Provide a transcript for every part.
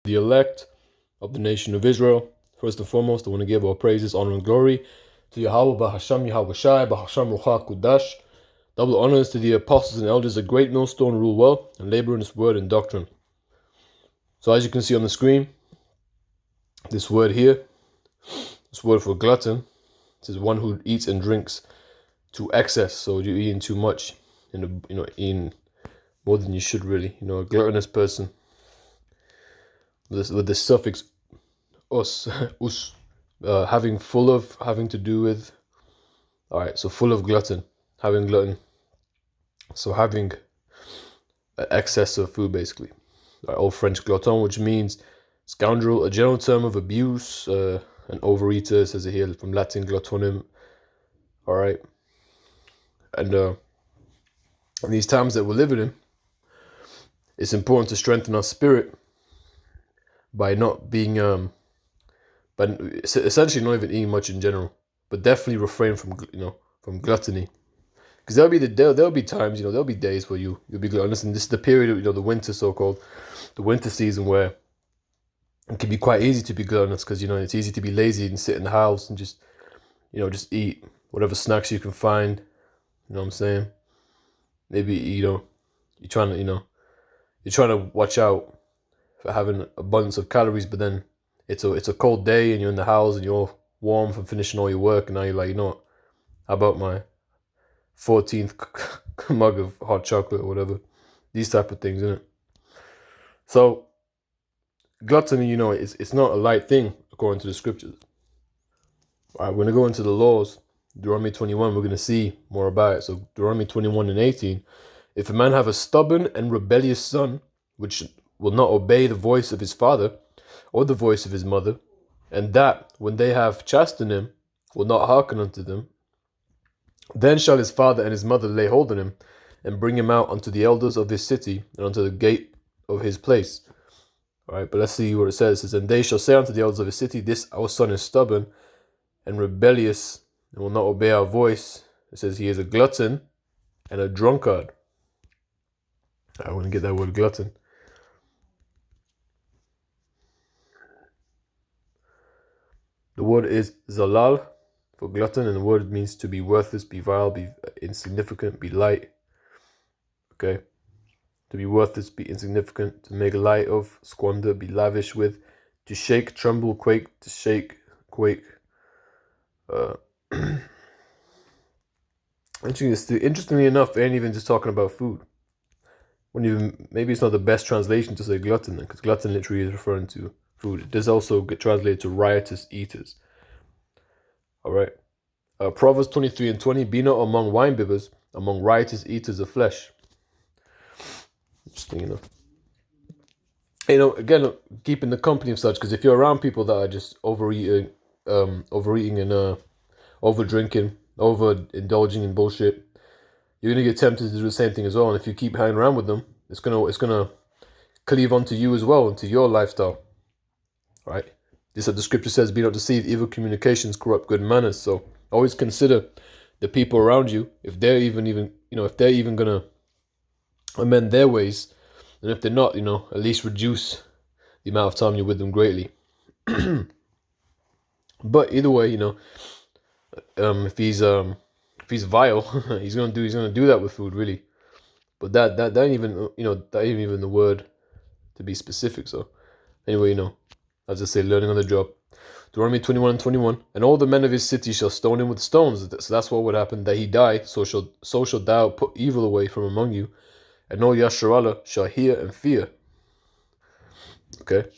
the elect of the nation of Israel. First and foremost, I want to give all praises, honor, and glory to Yahweh Bahasham Yahweh Shai Bahasham Rucha Kudash. Double honors to the apostles and elders, a great millstone rule well and labor in this word and doctrine. So as you can see on the screen, this word here, this word for glutton, this is one who eats and drinks to excess. So you're eating too much, eating more than you should really. A gluttonous person with the suffix us, us, having to do with. All right, so full of glutton, having glutton. So having excess of food, basically. Old French glutton, which means scoundrel, a general term of abuse, an overeater, says it here, from Latin gluttonum. All right. And in these times that we're living in, it's important to strengthen our spirit by not being, but essentially not even eating much in general, but definitely refrain from gluttony. Because there'll be times, there'll be days where you'll be gluttonous, and this is the period of, the winter, so-called, the winter season, where it can be quite easy to be gluttonous, because, it's easy to be lazy and sit in the house and just eat whatever snacks you can find. You know what I'm saying? Maybe, you're trying to watch out for having abundance of calories, but then it's a cold day and you're in the house and you're warm from finishing all your work, and now you're like, how about my 14th mug of hot chocolate or whatever? These type of things, isn't it? So gluttony, it's not a light thing according to the scriptures. All right, we're going to go into the laws. Deuteronomy 21, we're going to see more about it. So Deuteronomy 21 and 18, if a man have a stubborn and rebellious son, which will not obey the voice of his father or the voice of his mother, and that, when they have chastened him, will not hearken unto them, then shall his father and his mother lay hold on him, and bring him out unto the elders of his city, and unto the gate of his place. All right, but let's see what it says. It says, and they shall say unto the elders of his city, this our son is stubborn and rebellious, and will not obey our voice. It says he is a glutton and a drunkard. I want to get that word glutton. The word is zalal for glutton, and the word means to be worthless, be vile, be insignificant, be light. Okay? To be worthless, be insignificant, to make light of, squander, be lavish with, to shake, tremble, quake, to shake, quake. Interestingly enough, they ain't even just talking about food. Maybe it's not the best translation to say glutton, because glutton literally is referring to food. It does also get translated to riotous eaters. All right. Proverbs 23 and 20, be not among wine bibbers, among riotous eaters of flesh. Interesting enough. Again, keep in the company of such, because if you're around people that are just overeating and over drinking, over indulging in bullshit, you're gonna get tempted to do the same thing as well. And if you keep hanging around with them, it's gonna cleave onto you as well, into your lifestyle. Right? This is what the scripture says: be not deceived, evil communications corrupt good manners. So always consider the people around you, if they're even gonna amend their ways, and if they're not, at least reduce the amount of time you're with them greatly. But either way, if he's vile, he's gonna do that with food, really. But that ain't even the word to be specific. So anyway, as I say, learning on the job. Deuteronomy 21 and 21, and all the men of his city shall stone him with stones. So that's what would happen, that he die. So shall thou put evil away from among you, and all Yasharallah shall hear and fear. Okay,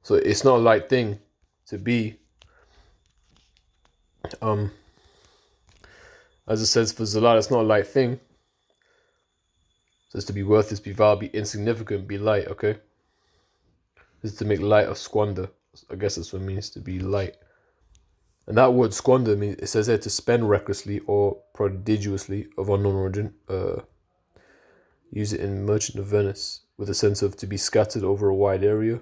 so it's not a light thing to be as it says for Zalal, it's not a light thing. It says to be worthless, be vile, be insignificant, be light. Okay, this is to make light of squander. I guess that's what it means to be light. And that word squander means, it says here, to spend recklessly or prodigiously of unknown origin. Use it in Merchant of Venice with a sense of to be scattered over a wide area.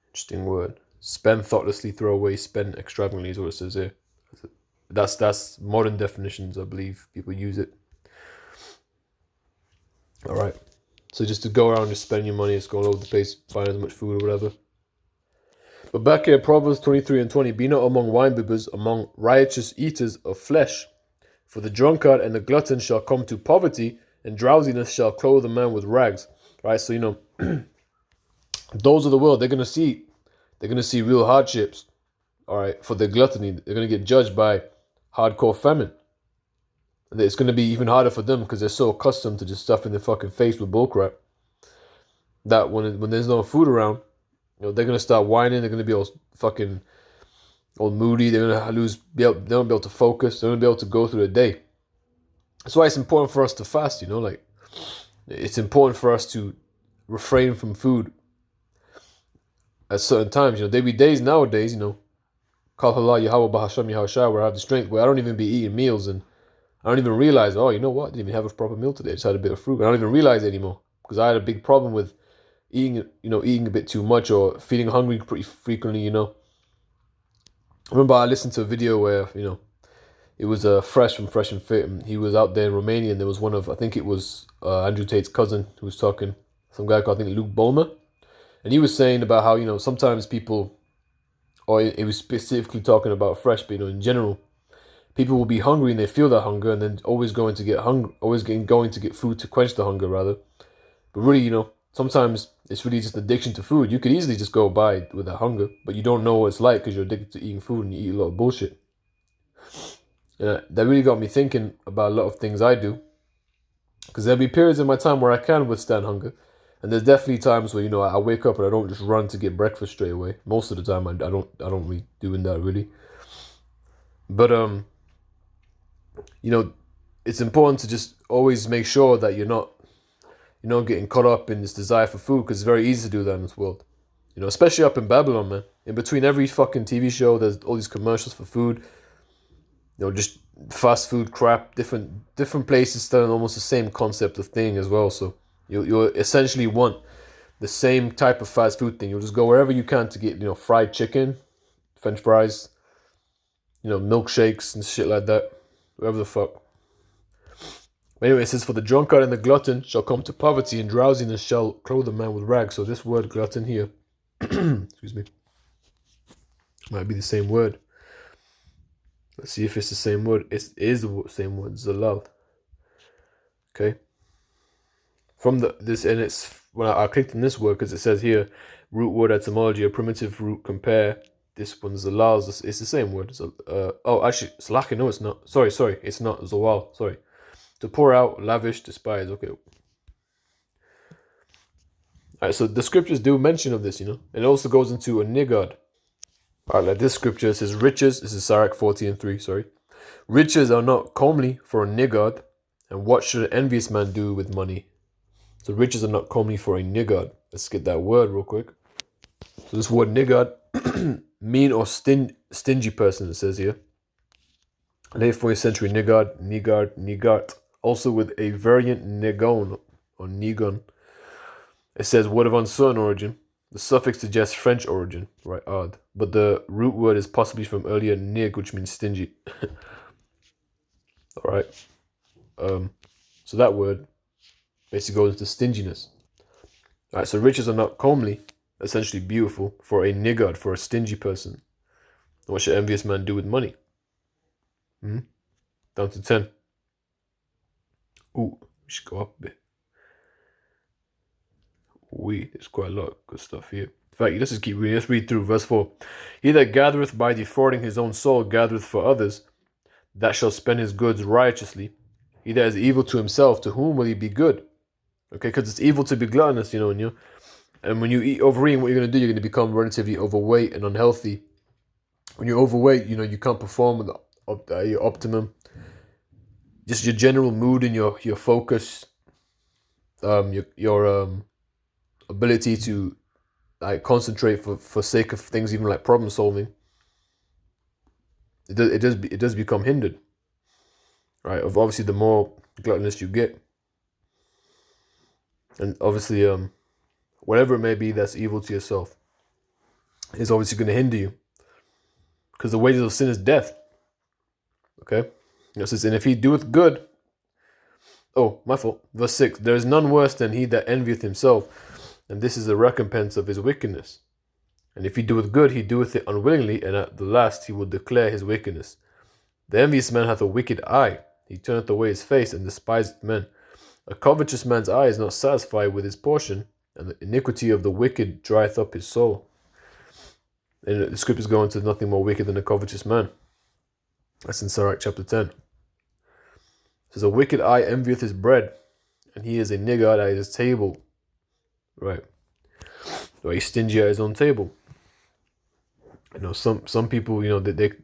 Interesting word. Spend thoughtlessly, throw away, spend extravagantly is what it says here. That's modern definitions, I believe. People use it. All right. So just to go around just spending your money, just going all over the place, buying as much food or whatever. But back here, Proverbs 23 and 20, be not among winebibbers, among riotous eaters of flesh. For the drunkard and the glutton shall come to poverty, and drowsiness shall clothe a man with rags. Right, so those of the world, they're gonna see real hardships. All right, for the gluttony, they're gonna get judged by hardcore famine. And it's gonna be even harder for them because they're so accustomed to just stuffing their fucking face with bullcrap that when there's no food around, they're gonna start whining. They're gonna be all moody. They're gonna they won't be able to focus. They won't be able to go through the day. That's why it's important for us to fast. It's important for us to refrain from food at certain times. There be days nowadays, Kal halal Yahweh Bahasham Yahushua, where I have the strength, where I don't even be eating meals and I don't even realize, oh, you know what? I didn't even have a proper meal today. I just had a bit of fruit. I don't even realize it anymore because I had a big problem with eating a bit too much or feeling hungry pretty frequently. I remember I listened to a video where, it was Fresh from Fresh and Fit, and he was out there in Romania, and there was I think it was Andrew Tate's cousin who was talking, some guy called, I think, Luke Bulmer, and he was saying about how, sometimes people, or it was specifically talking about Fresh, but, in general, people will be hungry and they feel that hunger, and then always going to get food to quench the hunger, rather. But really, sometimes it's really just addiction to food. You could easily just go by with that hunger, but you don't know what it's like because you're addicted to eating food and you eat a lot of bullshit. And that really got me thinking about a lot of things I do, because there'll be periods in my time where I can withstand hunger, and there's definitely times where I wake up and I don't just run to get breakfast straight away. Most of the time I don't really doing that really. But it's important to just always make sure that you're not getting caught up in this desire for food, because it's very easy to do that in this world. Especially up in Babylon, man. In between every fucking TV show, there's all these commercials for food. Just fast food crap, different places selling almost the same concept of thing as well. So you essentially want the same type of fast food thing. You'll just go wherever you can to get, fried chicken, French fries, milkshakes and shit like that. Whatever the fuck. But anyway, it says, for the drunkard and the glutton shall come to poverty, and drowsiness shall clothe a man with rags. So this word glutton here, excuse me, might be the same word. Let's see if it's the same word. It is the same word, zalal. Okay. From it's when I clicked on this word, because it says here, root word etymology, a primitive root, compare. This one's zalal. It's the same word. Actually, slaki. No, it's not. Sorry, it's not zawal. Sorry. To pour out, lavish, despise. Okay. Alright, so the scriptures do mention of this, and it also goes into a niggard. Alright, like this scripture says, riches, this is Sirach 40 and 3, sorry. Riches are not comely for a niggard, and what should an envious man do with money? So riches are not comely for a niggard. Let's get that word real quick. So this word niggard, mean or stingy person, it says here. Late 4th century niggard, also with a variant negon or nigon. It says word of uncertain origin. The suffix suggests French origin, right? Odd. But the root word is possibly from earlier nig, which means stingy. All right. So that word basically goes into stinginess. All right. So riches are not comely, essentially beautiful, for a niggard, for a stingy person. What should envious man do with money? Down to 10. Ooh, we should go up a bit. There's quite a lot of good stuff here. In fact, let's just keep reading. Let's read through verse 4. He that gathereth by defrauding his own soul gathereth for others, that shall spend his goods righteously. He that is evil to himself, to whom will he be good? Okay, because it's evil to be gluttonous, and when you eat overeating, what you're going to do, you're going to become relatively overweight and unhealthy. When you're overweight, you can't perform at your optimum. Just your general mood and your focus, your ability to concentrate for sake of things, even like problem solving, it does become hindered, right? Obviously, the more gluttonous you get, and obviously, whatever it may be that's evil to yourself, is obviously going to hinder you, because the wages of sin is death. Okay, it says, and if he doeth good, Oh, my fault. Verse 6. There is none worse than he that envieth himself, and this is the recompense of his wickedness. And if he doeth good, he doeth it unwillingly, and at the last he will declare his wickedness. The envious man hath a wicked eye. He turneth away his face, and despiseth men. A covetous man's eye is not satisfied with his portion, and the iniquity of the wicked drieth up his soul. And the scriptures go into nothing more wicked than a covetous man. That's in Sirach chapter 10. It says, a wicked eye envieth his bread, and he is a niggard at his table. Right. Or he's stingy at his own table. You know, some people, you know, they're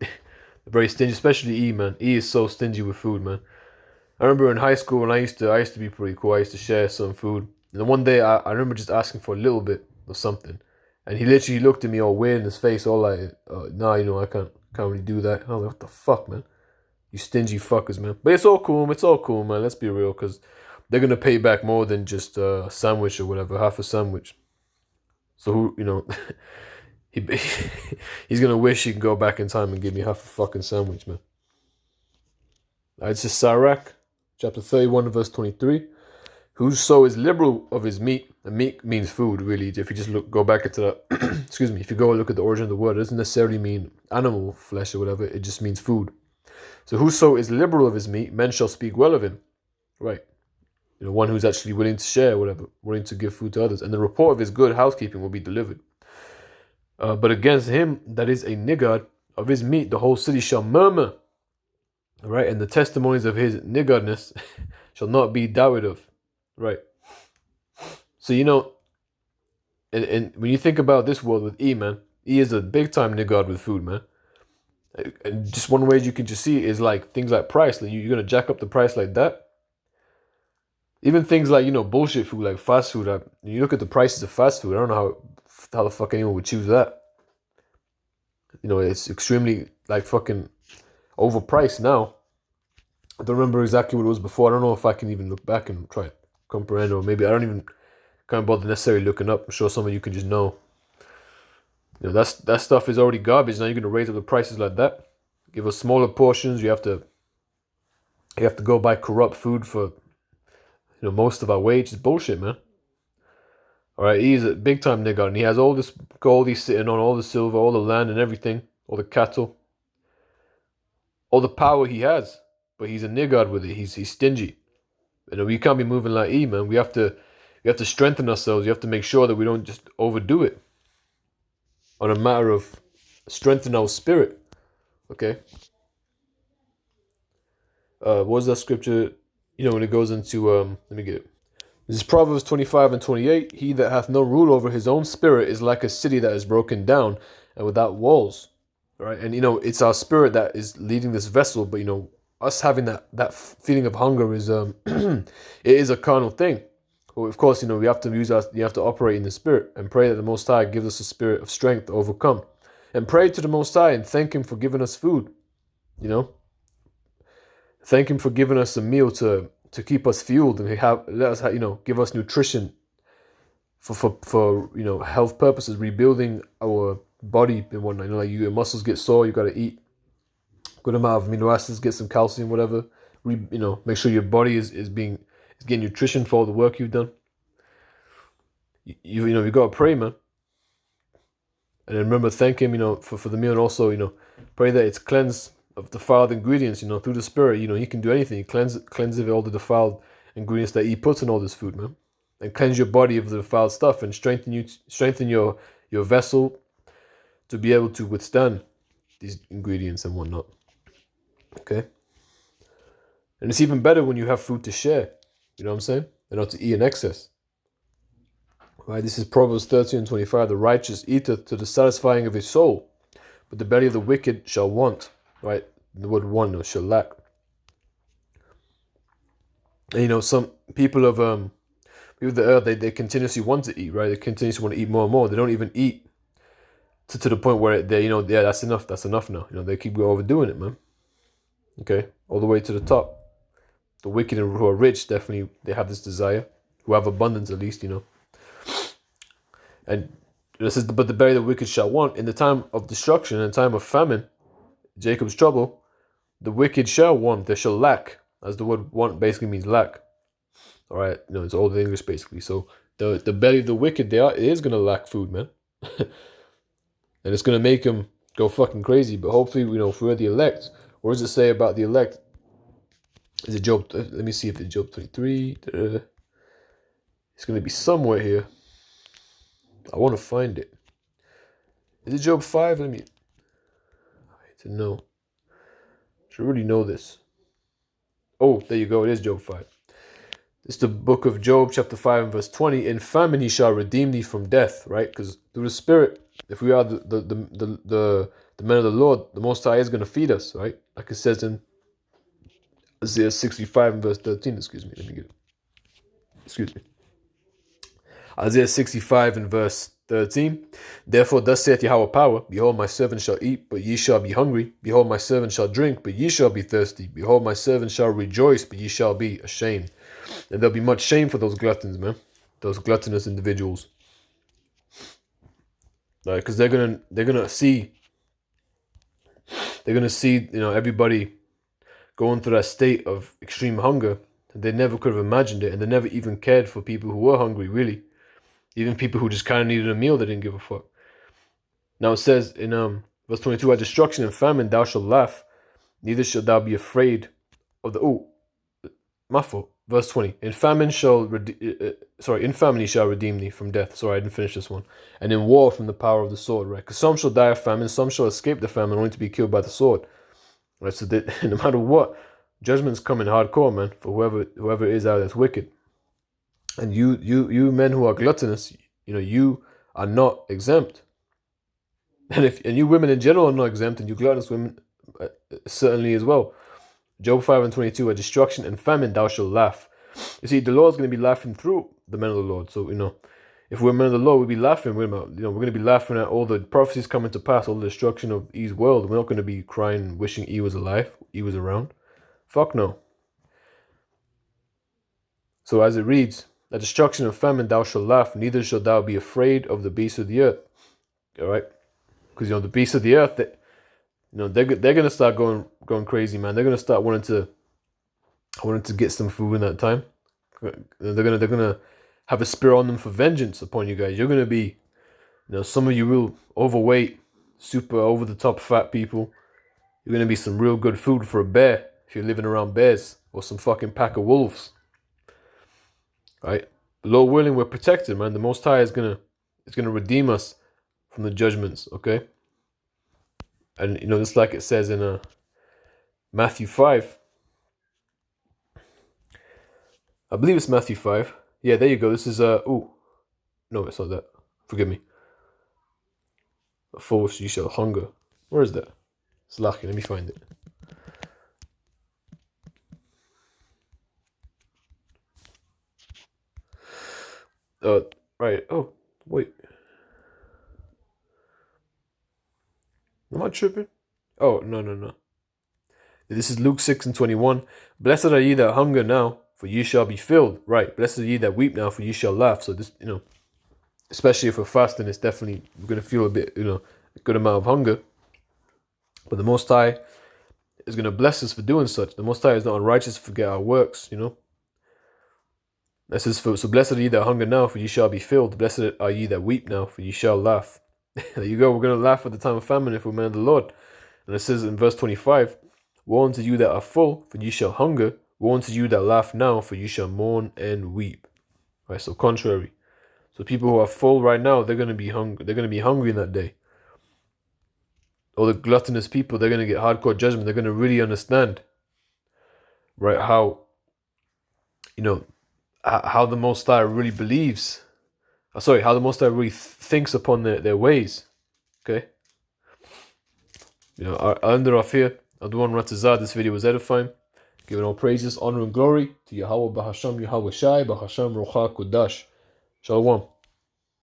very stingy, especially E, man. E is so stingy with food, man. I remember in high school when I used to be pretty cool. I used to share some food. And then one day I remember just asking for a little bit of something. And he literally looked at me all weird in his face, all like, nah, you know, I can't really do that. And I was like, what the fuck, man? You stingy fuckers, man. But it's all cool, man. Let's be real, because they're going to pay back more than just a sandwich or whatever, half a sandwich. So who, you know, he's going to wish he can go back in time and give me half a fucking sandwich, man. It's just Sirach, chapter 31, verse 23. Whoso is liberal of his meat, and meat means food, really. If you just go back into that, excuse me, if you go and look at the origin of the word, it doesn't necessarily mean animal flesh or whatever, it just means food. So whoso is liberal of his meat, men shall speak well of him. Right. You know, one who's actually willing to share, whatever, willing to give food to others. And the report of his good housekeeping will be delivered. But against him that is a niggard of his meat, the whole city shall murmur. Right. And the testimonies of his niggardness shall not be doubted of. Right. So, you know, and when you think about this world with E, man, E is a big time niggard with food, man. And just one way you can just see is like things like price. Like you're going to jack up the price like that. Even things like, you know, bullshit food, like fast food. You look at the prices of fast food, I don't know how the fuck anyone would choose that. You know, it's extremely, like, fucking overpriced now. I don't remember exactly what it was before. I don't know if I can even look back and try to comprehend, or maybe I don't even can't bother necessarily looking up. I'm sure some of you can just know. You know, that stuff is already garbage. Now you're going to raise up the prices like that. Give us smaller portions. You have to go buy corrupt food for, you know, most of our wage. Is bullshit, man. All right, he's a big time nigga, and he has all this gold he's sitting on, all the silver, all the land and everything, all the cattle, all the power he has. But he's a niggard with it. He's stingy. You know, we can't be moving like E, man. We have to strengthen ourselves. You have to make sure that we don't just overdo it. On a matter of strengthen our spirit. Okay. What was that scripture? You know, when it goes into let me get it. This is Proverbs 25 and 28. He that hath no rule over his own spirit is like a city that is broken down and without walls. All right. And you know, it's our spirit that is leading this vessel, but you know, us having that feeling of hunger is it is a carnal thing. But of course, you know, you have to operate in the spirit and pray that the Most High gives us a spirit of strength to overcome. And pray to the Most High and thank him for giving us food. You know? Thank him for giving us a meal to keep us fueled and let us, you know, give us nutrition for you know, health purposes, rebuilding our body and whatnot. You know, like your muscles get sore, you gotta eat good amount of amino acids, get some calcium, whatever. You know, make sure your body is getting nutrition for all the work you've done. You know, you gotta pray, man. And then remember, thank him, you know, for the meal, and also, you know, pray that it's cleansed of defiled ingredients, you know, through the spirit. You know, he can do anything. Cleanse of all the defiled ingredients that he puts in all this food, man. And cleanse your body of the defiled stuff and strengthen your vessel to be able to withstand these ingredients and whatnot. Okay. And it's even better when you have food to share. You know what I'm saying? And not to eat in excess. Right? This is Proverbs 13 and 25. The righteous eateth to the satisfying of his soul, but the belly of the wicked shall want. Right? The word want, or shall lack. And you know, some people of the earth, they continuously want to eat, right? They continuously want to eat more and more. They don't even eat to the point where they, you know, yeah, that's enough now. You know, they keep overdoing it, man. Okay, all the way to the top. The wicked and who are rich, definitely, they have this desire. Who have abundance, at least, you know. And it says, but the belly of the wicked shall want. In the time of destruction, in the time of famine, Jacob's trouble, the wicked shall want, they shall lack. As the word want basically means lack. All right, it's Old English basically. So the belly of the wicked, it is gonna lack food, man, and it's gonna make them go fucking crazy. But hopefully, if we're the elect, what does it say about the elect? Is it Job? Let me see if it's Job 23. It's gonna be somewhere here. I want to find it. Is it Job 5? Let me. I need to know. I should really know this. Oh, there you go. It is Job 5. It's the book of Job, chapter 5 and verse 20. In famine he shall redeem thee from death, right? Because through the Spirit, if we are the men of the Lord, the Most High is going to feed us, right? Like it says in Isaiah 65 and verse 13. Excuse me. Let me get it. Excuse me. Isaiah 65 and verse 13. Therefore thus saith Yahweh power, behold, my servant shall eat, but ye shall be hungry. Behold, my servant shall drink, but ye shall be thirsty. Behold, my servant shall rejoice, but ye shall be ashamed. And there'll be much shame for those gluttons, man. Those gluttonous individuals. Because they're gonna see everybody going through that state of extreme hunger. They never could have imagined it, and they never even cared for people who were hungry, really. Even people who just kind of needed a meal, they didn't give a fuck. Now it says in verse 22, at destruction and famine thou shalt laugh, neither shalt thou be afraid of the... my fault. Verse 20, in famine he shall redeem thee from death. Sorry, I didn't finish this one. And in war from the power of the sword, right? Because some shall die of famine, some shall escape the famine only to be killed by the sword. Right, so that no matter what, judgment's coming hardcore, man, for whoever is out that's wicked. And you men who are gluttonous, you are not exempt. And you women in general are not exempt, and you gluttonous women certainly as well. Job 5 and 22, at destruction and famine thou shalt laugh. You see, the Lord's going to be laughing through the men of the Lord. So, if we're men of the Lord, we'll be laughing. We're going to be laughing at all the prophecies coming to pass, all the destruction of Eve's world. We're not going to be crying, wishing Eve was alive, Eve was around. Fuck no. So as it reads, at destruction and famine thou shalt laugh, neither shalt thou be afraid of the beasts of the earth. All right? Because, the beasts of the earth, they're going to start going crazy, man. They're going to start wanting to get some food in that time. They're gonna have a spirit on them for vengeance upon you guys. You're gonna be, some of you real overweight, super over the top fat people. You're gonna be some real good food for a bear if you're living around bears, or some fucking pack of wolves. Right? Lord willing, we're protected, man. The Most High is gonna redeem us from the judgments. Okay. And just like it says in Matthew 5. I believe it's Matthew 5. Yeah, there you go. This is no, it's not that. Forgive me. A force ye shall hunger. Where is that? It's lucky. Let me find it. Right. Oh, wait. Am I tripping? Oh, no. This is Luke 6 and 21. Blessed are ye that hunger now, for ye shall be filled. Right. Blessed are ye that weep now, for ye shall laugh. So this, especially if we're fasting, it's definitely, we're going to feel a bit, a good amount of hunger. But the Most High is going to bless us for doing such. The Most High is not unrighteous to forget our works, That says, so blessed are ye that hunger now, for ye shall be filled. Blessed are ye that weep now, for ye shall laugh. There you go. We're going to laugh at the time of famine if we're men of the Lord. And it says in verse 25, woe unto you that are full, for ye shall hunger. Woe unto you that laugh now, for ye shall mourn and weep. Right, so contrary. So people who are full right now, they're going to be hungry. They're going to be hungry in that day. All the gluttonous people, they're going to get hardcore judgment. They're going to really understand, right, how the Most High really believes. How the Most High really thinks upon their ways. Okay? I'll end it off here. Adwan Ratazah, this video was edifying. Giving all praises, honor, and glory to Yahweh Bahasham Yahweh Shai Bahasham Rocha Kudash. Shalom.